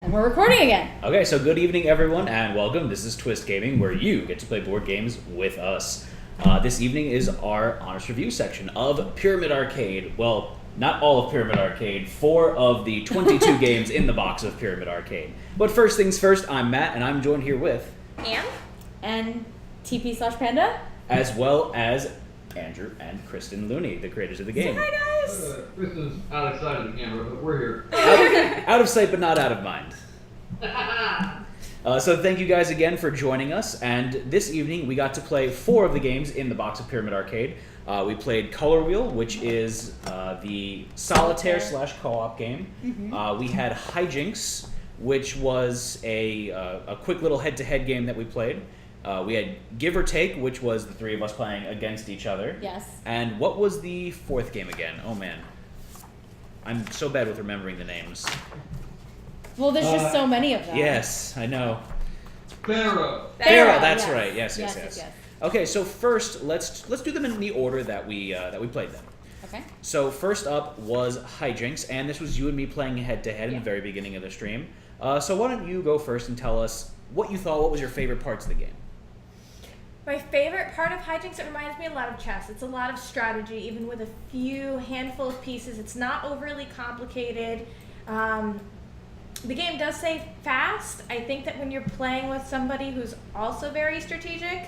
And we're recording again. Okay, so good evening, everyone, and welcome. This is Twist Gaming, where you get to play board games with us. This evening is our honest review section of Pyramid Arcade. Well, not all of Pyramid Arcade, 4 of the 22 games in the box of Pyramid Arcade. But first things first, I'm Matt, and I'm joined here with... Anne. And TP/Panda. As well as Andrew and Kristen Looney, the creators of the game. Say hi, guys! Kristen's out of sight of the camera, but we're here. Out of sight, but not out of mind. So thank you guys again for joining us, and this evening we got to play 4 of the games in the box of Pyramid Arcade. We played Color Wheel, which is the solitaire / co-op game. We had Hijinks, which was a quick little head-to-head game that we played. We had Give or Take, which was the 3 of us playing against each other. Yes. And what was the 4th game again? Oh man, I'm so bad with remembering the names. Well, there's just so many of them. Yes, I know. Pharaoh. Pharaoh, that's yes. right. Yes. Okay, so first, let's do them in the order that we played them. Okay. So first up was Hijinks, and this was you and me playing head-to-head in the very beginning of the stream. So why don't you go first and tell us what you thought, what was your favorite parts of the game? My favorite part of Hijinks, it reminds me a lot of chess. It's a lot of strategy, even with a handful of pieces. It's not overly complicated. The game does say fast. I think that when you're playing with somebody who's also very strategic,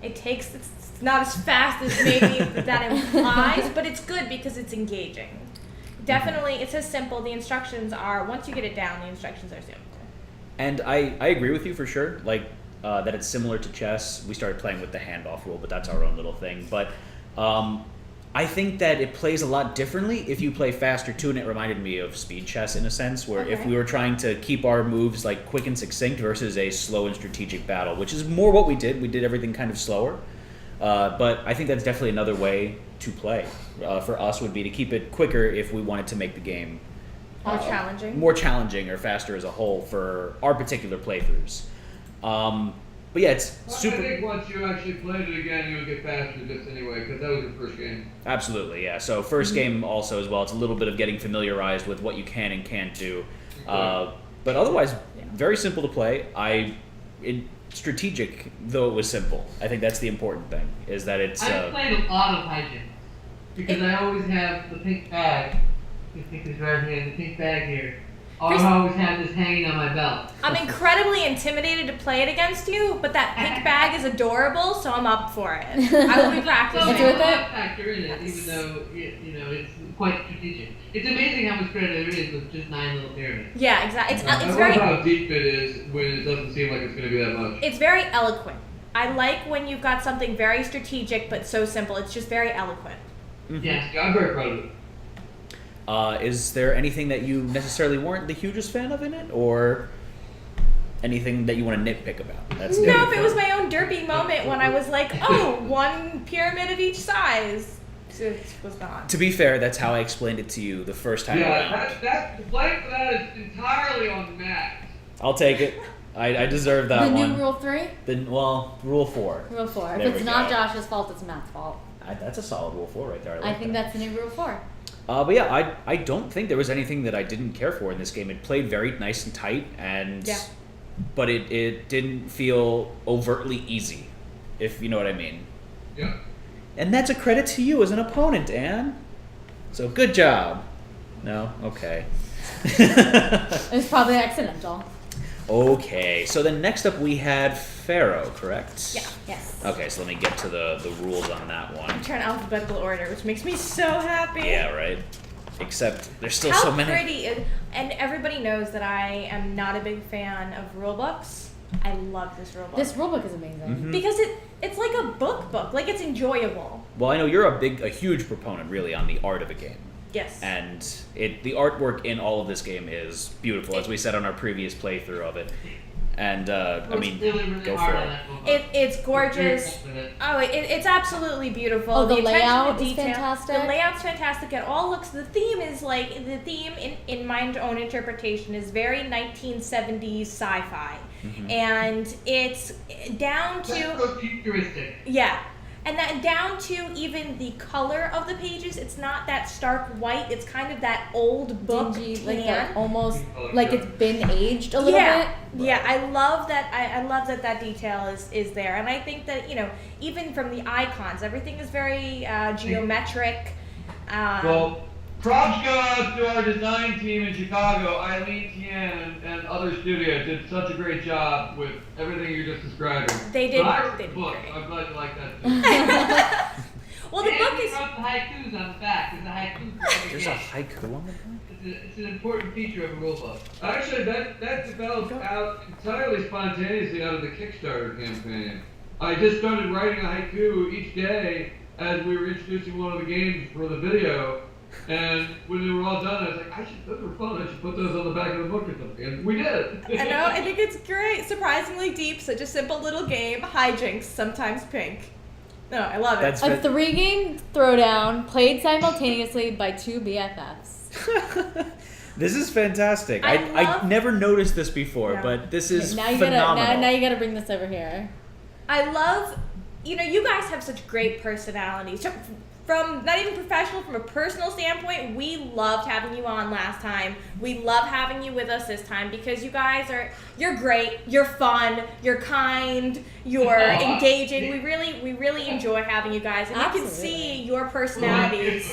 it's not as fast as maybe that implies, but it's good because it's engaging. Definitely, it's as simple. The instructions are, once you get it down, the instructions are simple. And I agree with you for sure, like that it's similar to chess. We started playing with the handoff rule, but that's our own little thing. But I think that it plays a lot differently if you play faster too, and it reminded me of speed chess in a sense, where if we were trying to keep our moves like quick and succinct versus a slow and strategic battle, which is more what we did. We did everything kind of slower. But I think that's definitely another way to play. For us would be to keep it quicker if we wanted to make the game more challenging or faster as a whole for our particular playthroughs. But yeah, it's super... I think once you actually played it again, you would get faster just anyway, because that was your first game. Absolutely, yeah. So first game also as well, it's a little bit of getting familiarized with what you can and can't do. But otherwise, very simple to play. Strategic, though it was simple. I think that's the important thing, is that it's... I've played a lot of Hijinks, because I always have the pink bag. I think it's right here, the pink bag here. I always have this hanging on my belt. I'm incredibly intimidated to play it against you, but that pink bag is adorable, so I'm up for it. I will be practicing. So there's a lot factor in it, even though it's quite strategic. It's amazing how much credit there is with just 9 little pyramids. Yeah, exactly. It's I very... love how deep it is when it doesn't seem like it's going to be that much. It's very eloquent. I like when you've got something very strategic but so simple. It's just very eloquent. Yes. Yeah, I'm very proud of it. Is there anything that you necessarily weren't the hugest fan of in it, or anything that you want to nitpick about? No, if it was my own derpy moment when I was like, oh, 1 pyramid of each size. It was not. To be fair, that's how I explained it to you the first time around. Yeah, the blame for that is entirely on Matt. I'll take it. I deserve that one. The new rule 3? Rule 4. Rule 4. There If we it's not go. Josh's fault, it's Matt's fault. That's a solid rule 4 right there. I think that's the new rule 4. But yeah, I don't think there was anything that I didn't care for in this game. It played very nice and tight, but it didn't feel overtly easy, if you know what I mean. Yeah. And that's a credit to you as an opponent, Anne. So good job. No? Okay. It was probably accidental. Okay, so then next up we had Pharaoh, correct? Yeah. Yes. Okay, so let me get to the rules on that one. I'm trying alphabetical order, which makes me so happy. Yeah, right. Except there's still How so many. pretty and everybody knows that I am not a big fan of rule books. I love this rule book. This rule book is amazing. Mhm. Because it's like a book, like it's enjoyable. Well, I know you're a huge proponent, really, on the art of a game. Yes. And the artwork in all of this game is beautiful, as we said on our previous playthrough of it. And I mean, really go hard for on it. that book. It's gorgeous. It. Oh, it's absolutely beautiful. Oh, the attention to layout is detail. fantastic. The layout's fantastic. It all looks. The theme in my own interpretation is very 1970s sci-fi, and it's down That's to so futuristic. yeah. And that down to even the color of the pages, it's not that stark white. It's kind of that old book Dingy, tan. like that, almost like it's been aged a little bit. Yeah, I love that. I love that detail is there, and I think that even from the icons, everything is very geometric. Well, props go out to our design team in Chicago. Eileen Tien and other studios did such a great job with everything you're just describing. They did. But I wrote They the did book. great. I'm glad you like that too. Well, the And book we is. wrote the haikus on the back. There's a haiku for every There's a game. haiku on the back? It's an important feature of a rule book. Actually, that developed out entirely spontaneously out of the Kickstarter campaign. I just started writing a haiku each day as we were introducing one of the games for the video. And when they were all done, I was like, those were fun. I should put those on the back of the book or something. And we did. I know. I think it's great. Surprisingly deep. Such a simple little game. Hijinks, sometimes pink. No, I love it. That's A 3-game throwdown played simultaneously by 2 BFFs. This is fantastic. I I love- never noticed this before, No. but this is now you phenomenal. gotta now you gotta bring this over here. I love, you guys have such great personalities. From not even professional, from a personal standpoint, we loved having you on last time. We love having you with us this time because you guys you're great, you're fun, you're kind, you're engaging. We really enjoy having you guys, and you can Absolutely. see your personalities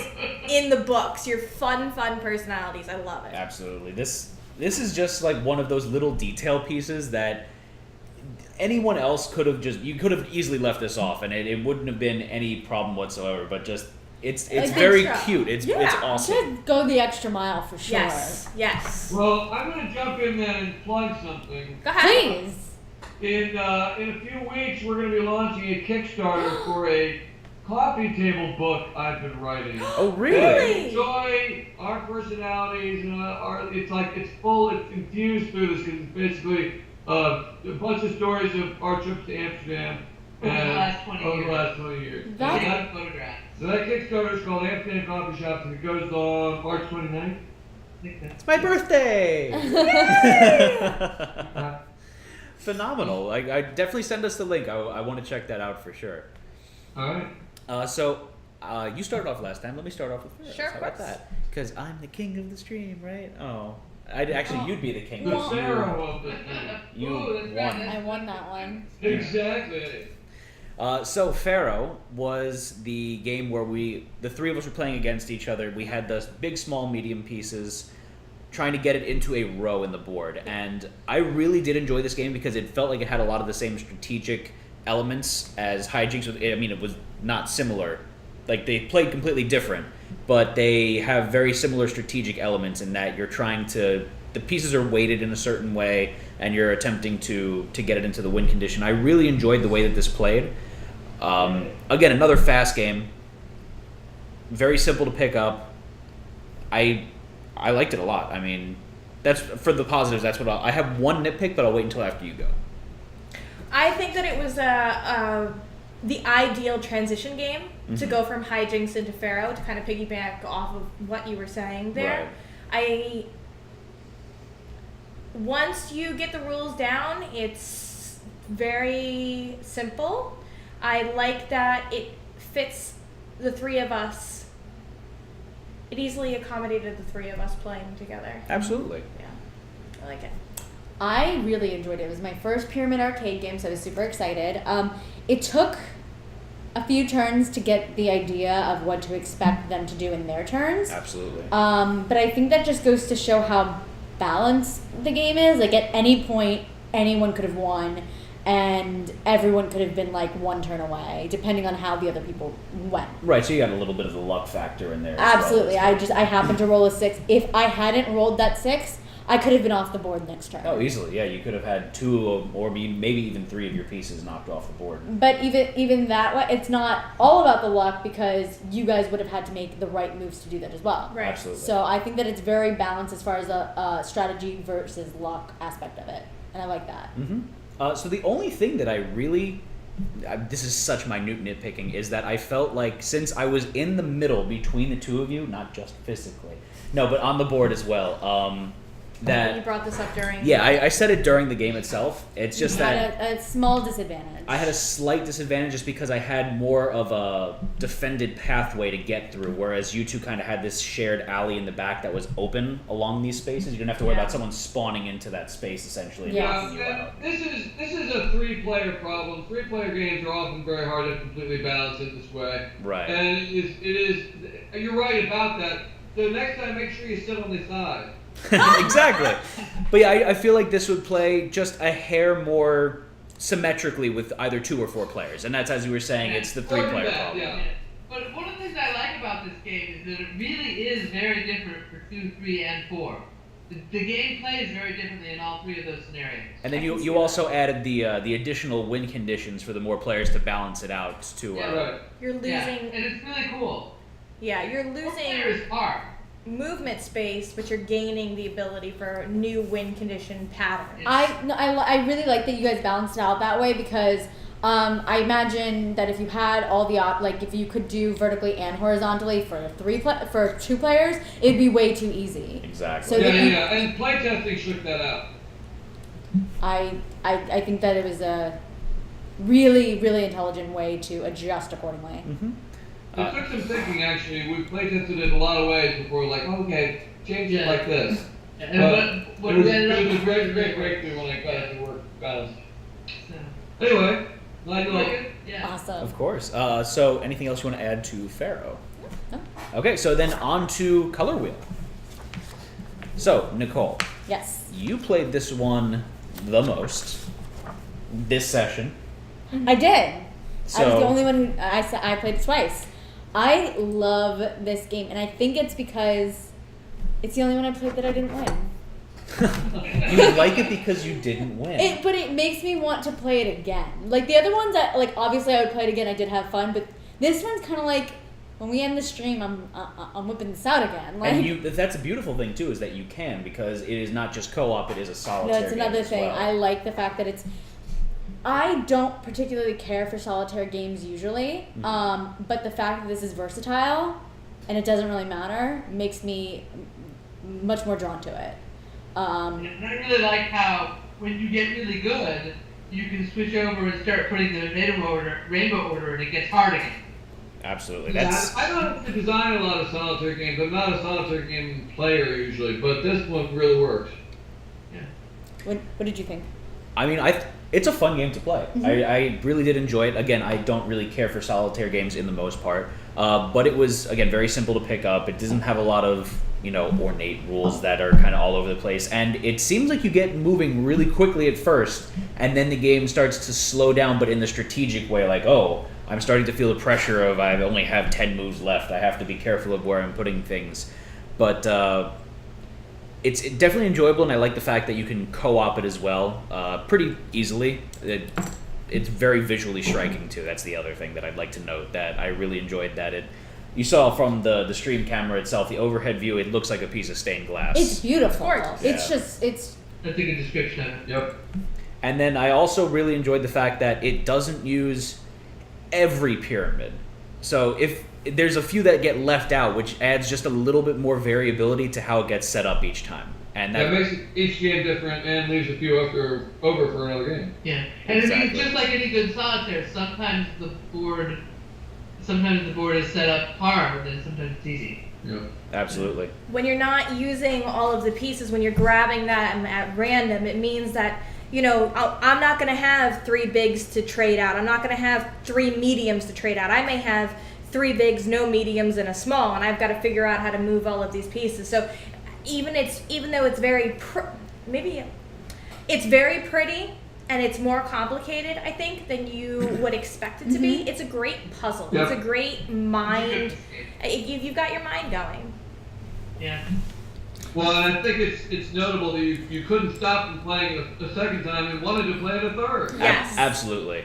in the books. Your fun personalities. I love it. Absolutely. This is just like one of those little detail pieces that anyone else could have you could have easily left this off and it wouldn't have been any problem whatsoever, but just it's Like very extra. cute. It's awesome. Should go the extra mile for sure. Yes. Well, I'm going to jump in there and plug something. Go ahead. Please. In a few weeks, we're going to be launching a Kickstarter for a coffee table book I've been writing. Oh, really? Really? Enjoy our personalities and it's infused through this because it's basically a bunch of stories of our trips to Amsterdam Over the last 20 over years. the last 20 years. That- So Taking photographs. so that Kickstarter is called Amsterdam Coffee Shops and it goes on March 29th. I think that's It's my birthday. Phenomenal. I definitely send us the link. I want to check that out for sure. All right. So you started off last time. Let me start off with Pharaoh. Sure, of How about course. that? Because I'm the king of the stream, right? Oh, you'd be the king. The because Pharaoh of the You Ooh, that's right, won. that's- I won that one. Exactly. So Pharaoh was the game where the three of us were playing against each other. We had the big, small, medium pieces, trying to get it into a row in the board. And I really did enjoy this game because it felt like it had a lot of the same strategic elements as Hijinks. I mean, it was not similar. Like, they played completely different, but they have very similar strategic elements in that you're trying to... The pieces are weighted in a certain way, and you're attempting to get it into the win condition. I really enjoyed the way that this played. Again, another fast game. Very simple to pick up. I liked it a lot. I mean, that's for the positives. That's what I have one nitpick, but I'll wait until after you go. I think that it was the ideal transition game to go from Hijinks into Pharaoh, to kind of piggyback off of what you were saying there. Once you get the rules down, it's very simple. I like that it fits the three of us. It easily accommodated the three of us playing together. Absolutely. Yeah, I like it. I really enjoyed it. It was my first Pyramid Arcade game, so I was super excited. It took a few turns to get the idea of what to expect them to do in their turns. Absolutely. But I think that just goes to show how balanced the game is. Like, at any point, anyone could have won, and everyone could have been like one turn away, depending on how the other people went. Right, so you got a little bit of the luck factor in there. as Absolutely. well. I happened to roll a 6. If I hadn't rolled that 6, I could have been off the board next turn. Oh, easily. Yeah, you could have had 2 or maybe even 3 of your pieces knocked off the board. But even that way, it's not all about the luck, because you guys would have had to make the right moves to do that as well. Right. Absolutely. So I think that it's very balanced as far as the strategy versus luck aspect of it, and I like that. Mm-hmm. So the only thing that I really, this is such minute nitpicking, is that I felt like since I was in the middle between the two of you, not just physically, no, but on the board as well, that You brought this up during. yeah, I said it during the game itself. It's just You that had a small disadvantage. I had a slight disadvantage just because I had more of a defended pathway to get through, whereas you two kind of had this shared alley in the back that was open along these spaces. You didn't have to worry Yeah. about someone spawning into that space essentially and Yeah. knocking you out. This is a 3-player problem. 3-player games are often very hard to completely balance it this way. Right. And it is. You're right about that. So next time, make sure you sit on the side. Exactly. But yeah, I feel like this would play just a hair more symmetrically with either 2 or 4 players, and that's, as you were saying, it's the 3-player that, problem. yeah. But one of the things I like about this game is that it really is very different for 2, 3, and 4. The game plays very differently in all 3 of those scenarios. And then you also added the additional win conditions for the more players to balance it out to. Yeah, right. You're losing. Yeah, and it's really cool. Yeah, you're 4-player losing is hard. movement space, but you're gaining the ability for new win condition patterns. I really like that you guys balanced it out that way because I imagine that if you had all the if you could do vertically and horizontally for 2 players, it'd be way too easy. Exactly. So Yeah. And playtesting shook that out. I think that it was a really, really intelligent way to adjust accordingly. Mm-hmm. It took some thinking, actually. We've playtested it in a lot of ways before, like, okay, change it like this. And what it was, we ended up it was a with- great breakthrough when I got it to work balanced. So, Anyway, glad you like it. yeah. Awesome. Of course. So anything else you want to add to Pharaoh? No? Okay, so then on to Color Wheel. So, Nicole, Yes. you played this one the most this session. I did. I was the So- only one who I played it twice. I love this game, and I think it's because it's the only one I played that I didn't win. You like it because you didn't win. But it makes me want to play it again. Like the other ones, obviously I would play it again. I did have fun, but this one's kind of like when we end the stream, I'm whipping this out again. Like, And that's a beautiful thing too, is that you can, because it is not just co-op; it is a solitaire. that's game another as thing. well. I like the fact that it's. I don't particularly care for solitaire games usually, but the fact that this is versatile and it doesn't really matter makes me much more drawn to it. And I really like how when you get really good, you can switch over and start putting the rainbow order, and it gets hard again. Absolutely. Yeah, That's I don't have to design a lot of solitaire games. I'm not a solitaire game player usually, but this one really works. Yeah. What did you think? I mean, it's a fun game to play. I really did enjoy it. Again, I don't really care for solitaire games in the most part, but it was, again, very simple to pick up. It doesn't have a lot of, ornate rules that are kind of all over the place, and it seems like you get moving really quickly at first, and then the game starts to slow down, but in the strategic way, like, oh, I'm starting to feel the pressure of I only have 10 moves left. I have to be careful of where I'm putting things. But it's definitely enjoyable, and I like the fact that you can co-op it as well pretty easily. It's very visually striking, too. That's the other thing that I'd like to note, that I really enjoyed that. You saw from the stream camera itself, the overhead view, it looks like a piece of stained glass. It's beautiful. Gorgeous. It's Yeah. just it's. That's a good description of it. Yep. And then I also really enjoyed the fact that it doesn't use every pyramid. So if there's a few that get left out, which adds just a little bit more variability to how it gets set up each time. And That makes each game different and leaves a few over for another game. Yeah, and I mean, Exactly. just like any good solitaire, sometimes the board is set up hard, and sometimes it's easy. Yep. Absolutely. When you're not using all of the pieces, when you're grabbing them at random, it means that, I'm not going to have 3 bigs to trade out. I'm not going to have 3 mediums to trade out. I may have 3 bigs, no mediums, and a small, and I've got to figure out how to move all of these pieces. So even though it's very it's very pretty and it's more complicated, I think, than you would expect it to be. It's a great puzzle. Yep. It's a great mind. You've got your mind going. Yeah. Well, and I think it's notable that you couldn't stop from playing a second time and wanted to play it a third. Yes. Absolutely.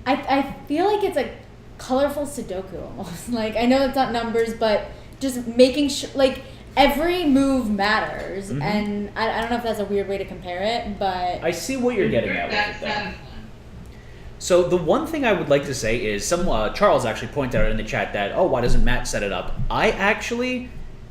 I feel like it's a colorful Sudoku almost. Like I know it's not numbers, but just making sure every move matters, and I don't know if that's a weird way to compare it, but I see what you're getting at with That's it, though. satisfying. So the one thing I would like to say is Charles actually pointed out in the chat that, why doesn't Matt set it up?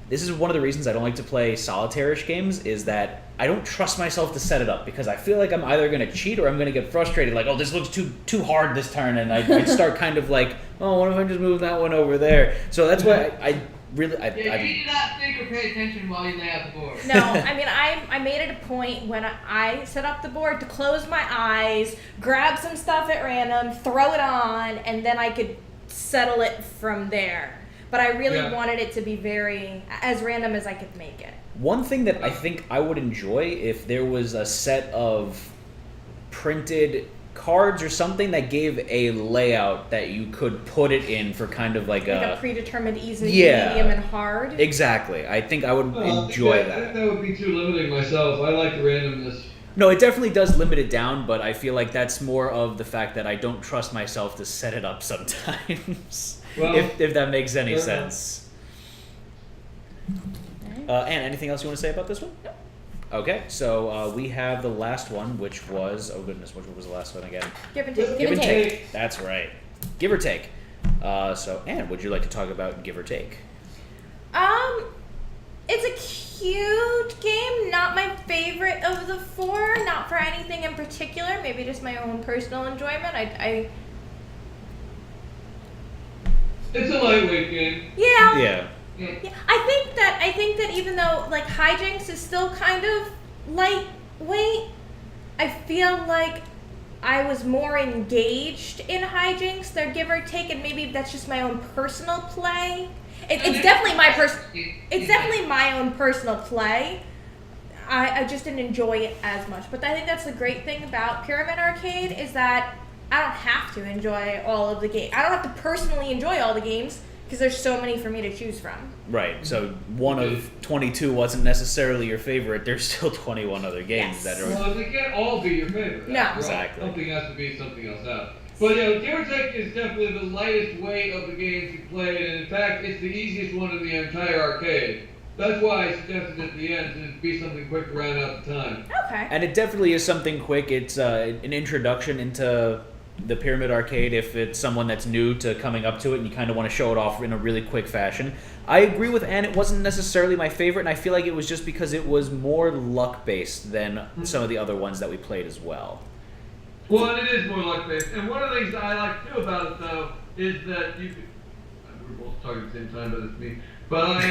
This is one of the reasons I don't like to play solitaire-ish games, is that I don't trust myself to set it up because I feel like I'm either going to cheat or I'm going to get frustrated. Like, oh, this looks too hard this turn, and I'd start kind of like, oh, what if I just move that one over there? So that's why I really. You do not think or pay attention while you lay out the board. No, I mean, I made it a point when I set up the board to close my eyes, grab some stuff at random, throw it on, and then I could settle it from there. But I really wanted it to be very as random as I could make it. One thing that I think I would enjoy if there was a set of printed cards or something that gave a layout that you could put it in for kind of like a predetermined easy, Yeah. medium, and hard. Exactly. I think I would enjoy I think that would be too limiting myself. I like the randomness. No, it definitely does limit it down, but I feel like that's more of the fact that I don't trust myself to set it up sometimes. Well, if that makes any yeah. sense. Anne, anything else you want to say about this one? Nope. Okay, so we have the last one, which was, oh goodness, which was the last one again? Give and take. Give and take. That's right. Give or take. So, Anne, would you like to talk about Give or Take? It's a cute game. Not my favorite of the four. Not for anything in particular. Maybe just my own personal enjoyment. It's a lightweight game. Yeah. Yeah. Yeah, I think that even though like hijinks is still kind of lightweight, I feel like I was more engaged in hijinks than give or take, and maybe that's just my own personal play. It's definitely my own personal play. I just didn't enjoy it as much. But I think that's the great thing about Pyramid Arcade is that I don't have to enjoy all of the games. I don't have to personally enjoy all the games because there's so many for me to choose from. Right, so one of 22 wasn't necessarily your favorite. There's still 21 other games that are... Well, they can't all be your favorite. No. Right. Exactly. Something has to be something else out. But Give or Take is definitely the lightest weight of the games you played, and in fact, it's the easiest one in the entire arcade. That's why I suggested at the end to be something quick to round out the time. Okay. And it definitely is something quick. It's an introduction into the Pyramid Arcade if it's someone that's new to coming up to it and you kind of want to show it off in a really quick fashion. I agree with Anne, it wasn't necessarily my favorite, and I feel like it was just because it was more luck-based than some of the other ones that we played as well. Well, and it is more luck-based. And one of the things that I like too about it, though, is that you could... We're both talking at the same time, but it's me. But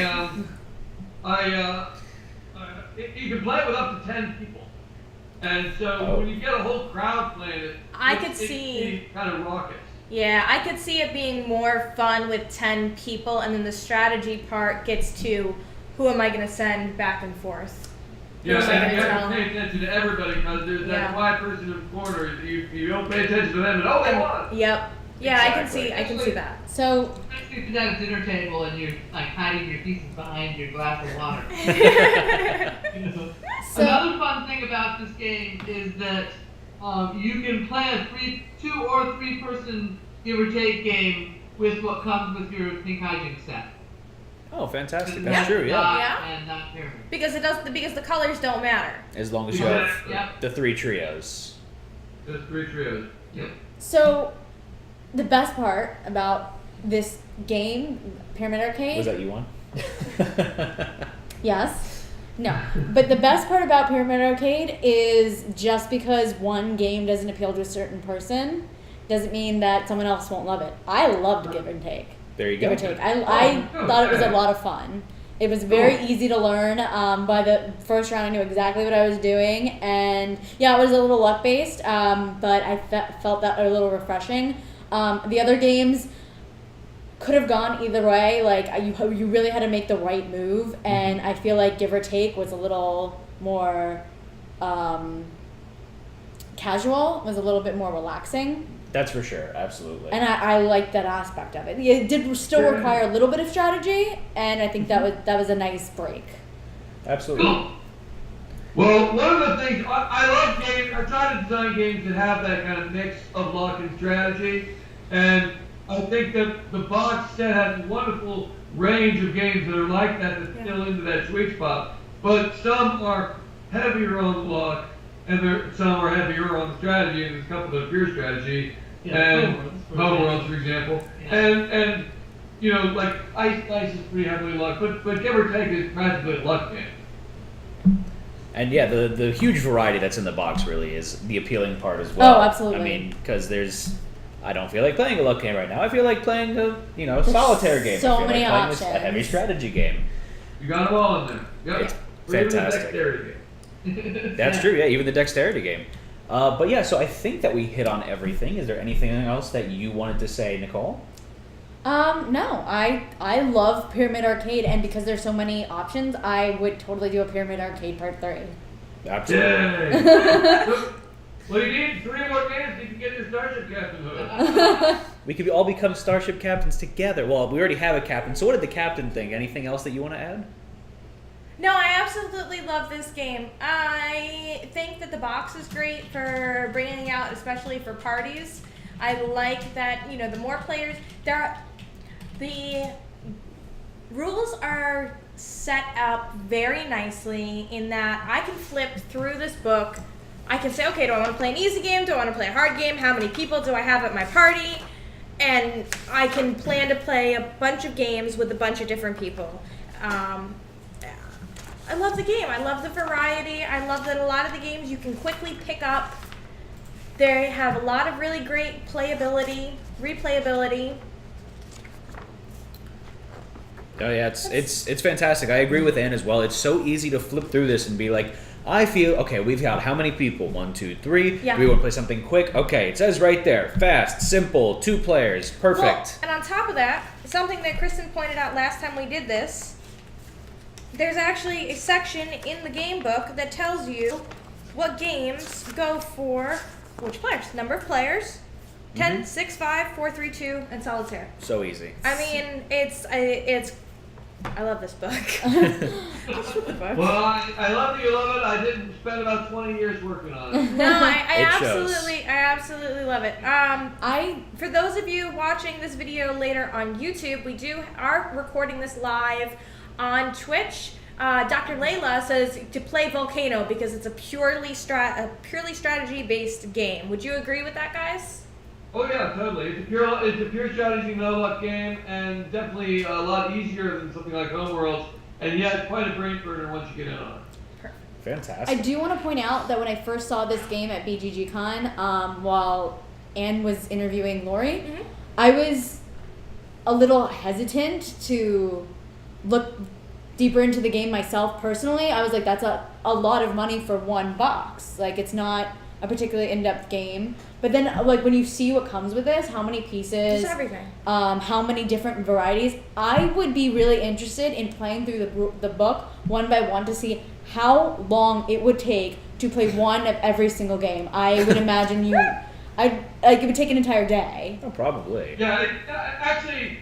you can play it with up to 10 people. And so when you get a whole crowd playing it, I could it's see kind of raucous. Yeah, I could see it being more fun with 10 people, and then the strategy part gets to who am I going to send back and forth. Yeah, Who am I and you gonna have tell? to pay attention to everybody because there's that Yeah. quiet person in the corner. You don't pay attention to them, and oh, they won. Yep. Yeah, Exactly. I can see that. So, Especially if you're at a dinner table and you're like hiding your pieces behind your glass of water. So- Another fun thing about this game is that you can play a 2 or 3 person give or take game with what comes with your Pink Hijinks set. Oh, fantastic. Because That's not true, yeah. dot Yeah. And not pyramid. because the colors don't matter. As long as you have Yep. the 3 trios. There's 3 trios. Yep. so the best part about this game, Pyramid Arcade, Was that you one? yes. No. But the best part about Pyramid Arcade is just because one game doesn't appeal to a certain person doesn't mean that someone else won't love it. I loved Give and Take. There you Give go. or Take. I thought it was a lot of fun. It was very easy to learn. By the first round, I knew exactly what I was doing. And yeah, it was a little luck based, but I felt that a little refreshing. The other games could have gone either way. Like you really had to make the right move, and I feel like Give or Take was a little more casual. Was a little bit more relaxing, That's for sure, absolutely. and I liked that aspect of it. It did still require a little bit of strategy, and I think that was a nice break. Absolutely. Well, one of the things I love games. I try to design games that have that kind of mix of luck and strategy, and I think that the box set has a wonderful range of games that are like that still into that sweet spot. But some are heavier on luck, and some are heavier on strategy, and there's a couple that are pure strategy. Yeah, And Homeworlds, for example. Yeah. And you know, like Ice is pretty heavily luck, but Give or Take is practically a luck game. And yeah, the huge variety that's in the box really is the appealing part as well. Oh, absolutely. I mean, because I don't feel like playing a luck game right now. I feel like playing a solitaire game. so I feel many like playing options. a heavy strategy game. You got them all in there. Yep. It's Or even the fantastic. dexterity game. That's true. Yeah, even the dexterity game. But yeah, so I think that we hit on everything. Is there anything else that you wanted to say, Nicole? No, I love Pyramid Arcade, and because there's so many options, I would totally do a Pyramid Arcade Part 3. Absolutely. Yay! Well, you need 3 more games. You can get your Starship Captain hood. We could all become Starship Captains together. Well, we already have a captain. So what did the captain think? Anything else that you want to add? No, I absolutely love this game. I think that the box is great for bringing out, especially for parties. I like that, the more players, the rules are set up very nicely in that I can flip through this book. I can say, okay, do I want to play an easy game? Do I want to play a hard game? How many people do I have at my party? And I can plan to play a bunch of games with a bunch of different people. I love the game. I love the variety. I love that a lot of the games you can quickly pick up. They have a lot of really great playability, replayability. Oh yeah, it's fantastic. I agree with Ann as well. It's so easy to flip through this and be like, I feel okay. We've got how many people? 1, 2, 3. Yeah. Do we want to play something quick? Okay, it says right there, fast, simple, 2 players, perfect. Well, and on top of that, something that Kristen pointed out last time we did this, there's actually a section in the game book that tells you what games go for which players. Number of players, 10, 6, 5, 4, 3, 2, and solitaire. So easy. I mean, I love this book. Well, I love that you love it. I didn't spend about 20 years working on it. No, I It shows. absolutely love it. For those of you watching this video later on YouTube, we are recording this live on Twitch. Dr. Layla says to play Volcano because it's a purely strategy-based game. Would you agree with that, guys? Oh yeah, totally. It's a pure strategy no luck game, and definitely a lot easier than something like Homeworld, and yet quite a brain burner once you get in on it. Fantastic. I do want to point out that when I first saw this game at BGGCon, while Anne was interviewing Lori, I was a little hesitant to look deeper into the game myself personally. I was like, that's a lot of money for one box. Like, it's not a particularly in-depth game. But then, like, when you see what comes with this, how many pieces, Just everything. How many different varieties, I would be really interested in playing through the book one by one to see how long it would take to play one of every single game. I would imagine it would take an entire day. Oh, probably. Yeah, actually,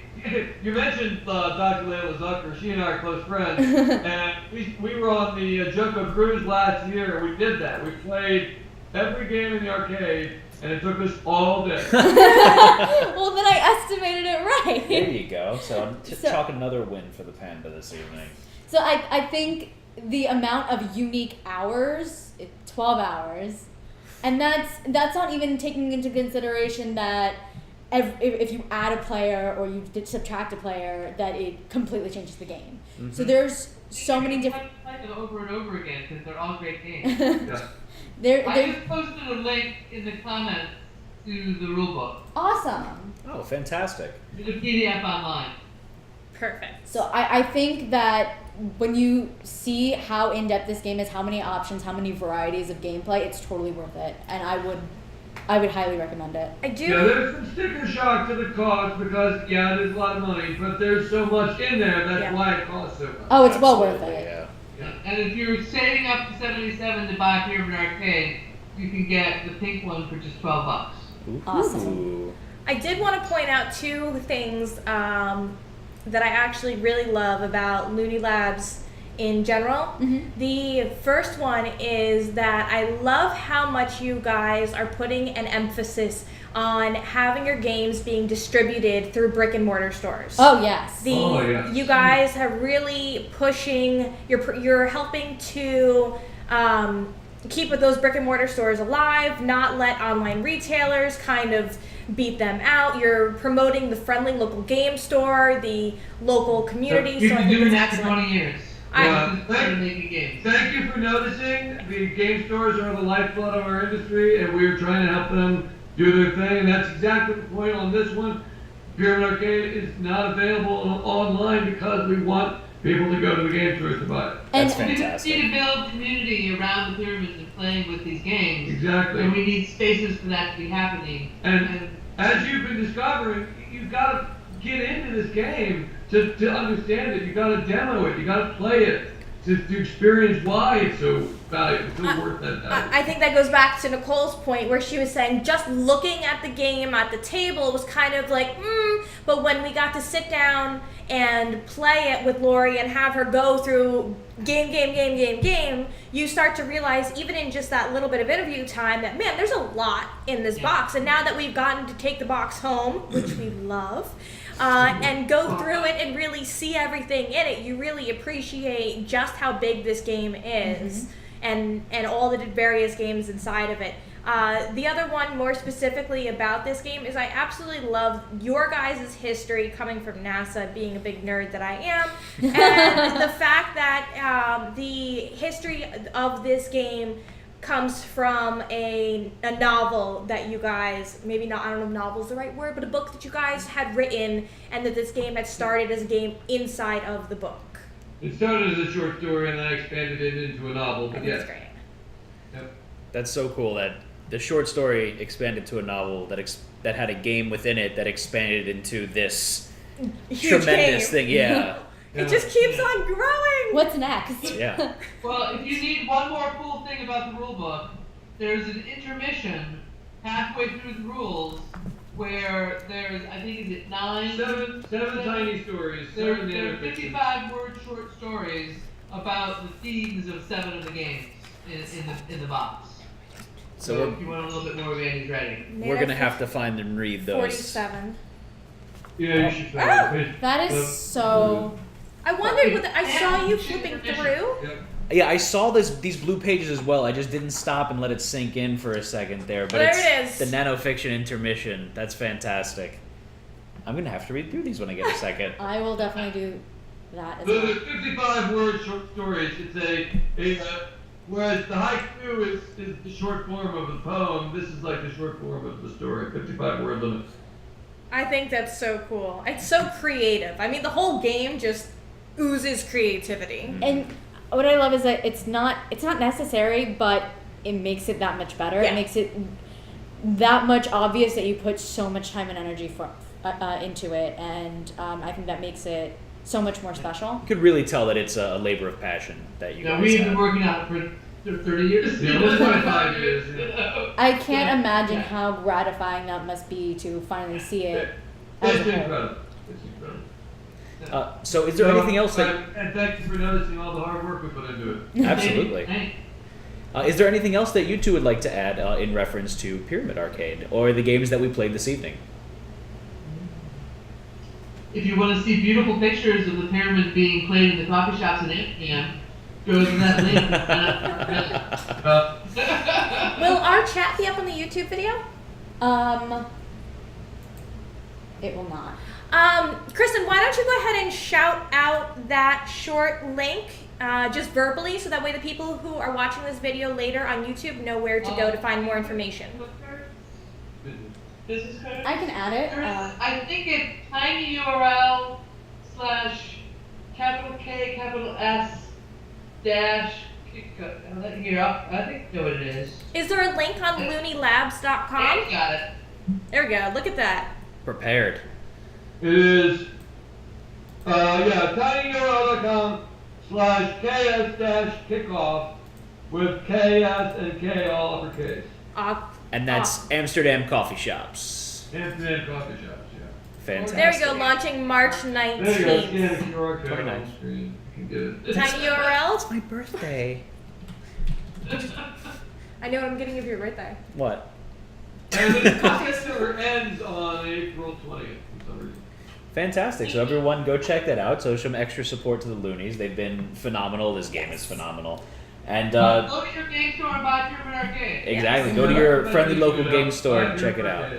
you mentioned Dr. Layla Zucker. She and I are close friends, and we were on the Junko Cruise last year, and we did that. We played every game in the arcade, and it took us all day. Well, then I estimated it right. There you go. So I'm chalking another win for the Panda this evening. So I think the amount of unique hours, 12 hours, and that's not even taking into consideration that if you add a player or you subtract a player, that it completely changes the game. So there's so many different. Play them over and over again because they're all great games. Yeah. I just posted a link in the comments to the rulebook. Awesome. Oh, fantastic. There's a PDF online. Perfect. So I think that when you see how in-depth this game is, how many options, how many varieties of gameplay, it's totally worth it. And I would highly recommend it. I do. Yeah, there's some sticker shock to the cost because, yeah, it is a lot of money, but there's so much in there, that's why it costs so much. Oh, it's well worth Absolutely, it. Yeah. And if you're saving up to 77 to buy Pyramid Arcade, you can get the pink one for just $12. Awesome. Ooh. I did want to point out two things that I actually really love about Looney Labs in general. The first one is that I love how much you guys are putting an emphasis on having your games being distributed through brick and mortar stores. Oh, yes. Yes. You guys are really pushing. You're helping to keep those brick and mortar stores alive, not let online retailers kind of beat them out. You're promoting the friendly local game store, the local community. You've so I been think doing that's that for excellent. 20 years. Started making games. Thank you for noticing. The game stores are the lifeblood of our industry, and we're trying to help them do their thing. And that's exactly the point on this one. Pyramid Arcade is not available online because we want people to go to the game stores to buy it. That's We fantastic. need to build community around the pyramids and playing with these games. Exactly. And we need spaces for that to be happening. And as you've been discovering, you've got to get into this game to understand it. You've got to demo it. You've got to play it to experience why it's so valuable, so worth that value. I think that goes back to Nicole's point where she was saying just looking at the game at the table was kind of like, but when we got to sit down and play it with Lori and have her go through game, you start to realize even in just that little bit of interview time that, man, there's a lot in this box. And now that we've gotten to take the box home, which we love, and go through it and really see everything in it, you really appreciate just how big this game is and all the various games inside of it. The other one more specifically about this game is I absolutely love your guys' history coming from NASA, being a big nerd that I am, and the fact that the history of this game comes from a novel that you guys, maybe not, I don't know if novel is the right word, but a book that you guys had written, and that this game had started as a game inside of the book. It started as a short story and then I expanded it into a novel, I but think yes. it's great. Yep. That's so cool that the short story expanded to a novel that had a game within it that expanded into this Huge tremendous game. thing. Yeah. It just keeps on growing. What's next? Yeah. Well, if you need one more cool thing about the rule book, there's an intermission halfway through the rules where there's, I think, is it Seven tiny stories. There Seven are nanofictions. 55 word short stories about the themes of 7 of the games in the box. So if you want a little bit more of Andy's writing. We're gonna have to find and read those. 47. Yeah, you should That is so. I wondered what I saw you flipping through. Yep. Yeah, I saw these blue pages as well. I just didn't stop and let it sink in for a second there. But There it's it is. the nanofiction intermission. That's fantastic. I'm gonna have to read through these when I get a second. I will definitely do that as So well. there's 55 word short stories. It's whereas the haiku is the short form of the poem. This is like the short form of the story. 55 word limit. I think that's so cool. It's so creative. I mean, the whole game just oozes creativity. And what I love is that it's not necessary, but it makes it that much better. Yeah. It makes it that much obvious that you put so much time and energy into it, and I think that makes it so much more special. You could really tell that it's a labor of passion that you guys We've have. been working on it for 30 years. Yeah, almost 25 years. Yeah. I can't imagine how gratifying that must be to finally see it. As It's a whole. incredible. It's incredible. So is there anything else that? And thank you for noticing all the hard work we put into it. Absolutely. Hey, Is there anything else that you two would like to add in reference to Pyramid Arcade or the games that we played this evening? if you want to see beautiful pictures of the pyramid being played in the coffee shops in Amsterdam, go to that link. Will our chat be up on the YouTube video? It will not. Kristen, why don't you go ahead and shout out that short link just verbally so that way the people who are watching this video later on YouTube know where to go to find more information. Business card? I can add it. I think it's tinyurl / capital K capital S dash here. I think know what it is. Is there a link on loonylabs.com? Andy got it. There we go. Look at that. Prepared. It is, tinyurl.com /KS-kickoff with KS and K all uppercase. And that's Amsterdam coffee shops. Amsterdam coffee shops, yeah. Fantastic. There we go. Launching March There you go, 19th. scan the QR code Very on nice. the screen. You can get it. Tiny URL. It's my birthday. I know what I'm getting of your birthday. What? And the contest ends on April 20th for some reason. Fantastic. So everyone go check that out. So some extra support to the Loonies. They've been phenomenal. This game is phenomenal. And Go to your game store and buy Pyramid Arcade. exactly. Go to your friendly local game store and check it out.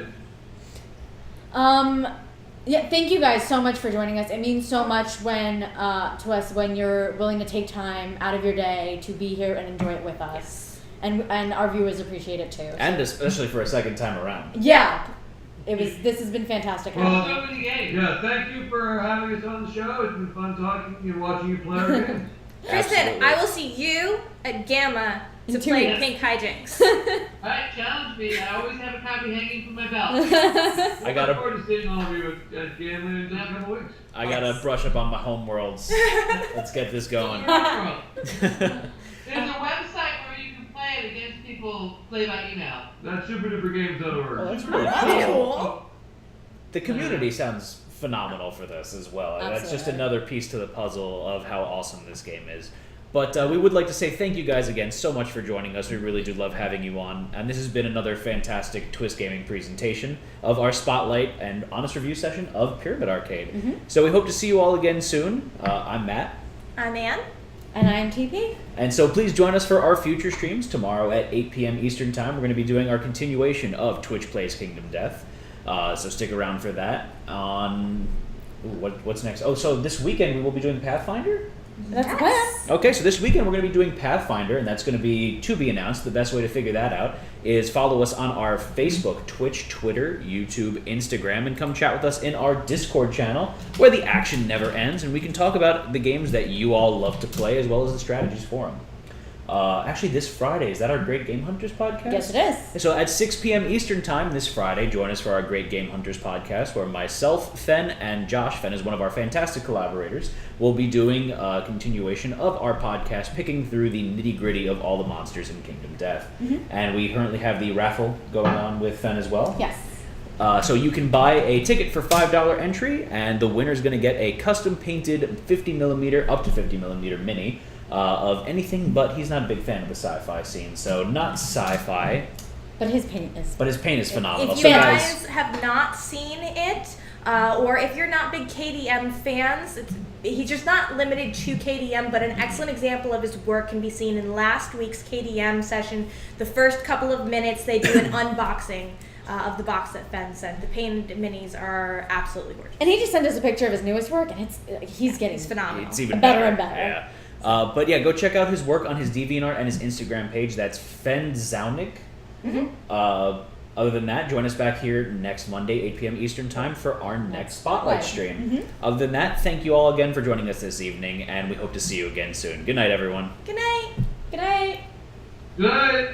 Yeah, thank you guys so much for joining us. It means so much when to us when you're willing to take time out of your day to be here and enjoy it with us. And our viewers appreciate it too. And especially for a second time around. Yeah. This has been fantastic. Well, So many games. yeah, thank you for having us on the show. It's been fun talking and watching you play our games. Kristen, Absolutely. I will see you at Gamma to In 2 play weeks. Pink Hijinks. Alright, challenge me. I always have a copy hanging from my belt. I gotta Look forward to seeing all of you at Gamma in just a couple weeks. I gotta brush up on my home worlds. Let's get this going. There's a website where you can play it against people play by email. That's superdupergames.org. Oh, that's Oh, really that's cool. cool. The community sounds phenomenal for this as well. That's just Absolutely. another piece to the puzzle of how awesome this game is. But we would like to say thank you guys again so much for joining us. We really do love having you on. And this has been another fantastic Twist Gaming presentation of our spotlight and honest review session of Pyramid Arcade. So we hope to see you all again soon. I'm Matt. I'm Ann. And I'm TP. And so please join us for our future streams tomorrow at 8 p.m. Eastern Time. We're going to be doing our continuation of Twitch Plays Kingdom Death. So stick around for that. What's next? Oh, so this weekend we will be doing Pathfinder? That's the plan. Okay, so this weekend we're going to be doing Pathfinder, and that's going to be announced. The best way to figure that out is follow us on our Facebook, Twitch, Twitter, YouTube, Instagram, and come chat with us in our Discord channel, where the action never ends, and we can talk about the games that you all love to play, as well as the strategies for them. Actually, this Friday, is that our Great Game Hunters podcast? Yes, it is. So at 6 p.m. Eastern Time this Friday, join us for our Great Game Hunters podcast, where myself, Fen, and Josh, Fen is one of our fantastic collaborators, will be doing a continuation of our podcast, picking through the nitty-gritty of all the monsters in Kingdom Death. And we currently have the raffle going on with Fen as well. Yes. So you can buy a ticket for $5 entry, and the winner's going to get a custom-painted 50mm, up to 50mm mini, of anything, but he's not a big fan of the sci-fi scene, so not sci-fi, But his paint is. but his paint is phenomenal. If you So guys have not seen it, or if you're not big KDM fans, he's just not limited to KDM, but an excellent example of his work can be seen in last week's KDM session. The first couple of minutes, they do an unboxing of the box that Fen sent. The painted minis are absolutely gorgeous. And he just sent us a picture of his newest work, and he's getting It's phenomenal. it's even better and better. Yeah. But yeah, go check out his work on his DeviantArt and his Instagram page. That's Fen Zaunik. Other than that, join us back here next Monday, 8 p.m. Eastern Time for our next Spotlight stream. Other than that, thank you all again for joining us this evening, and we hope to see you again soon. Good night, everyone. Good night. Good night. Good night.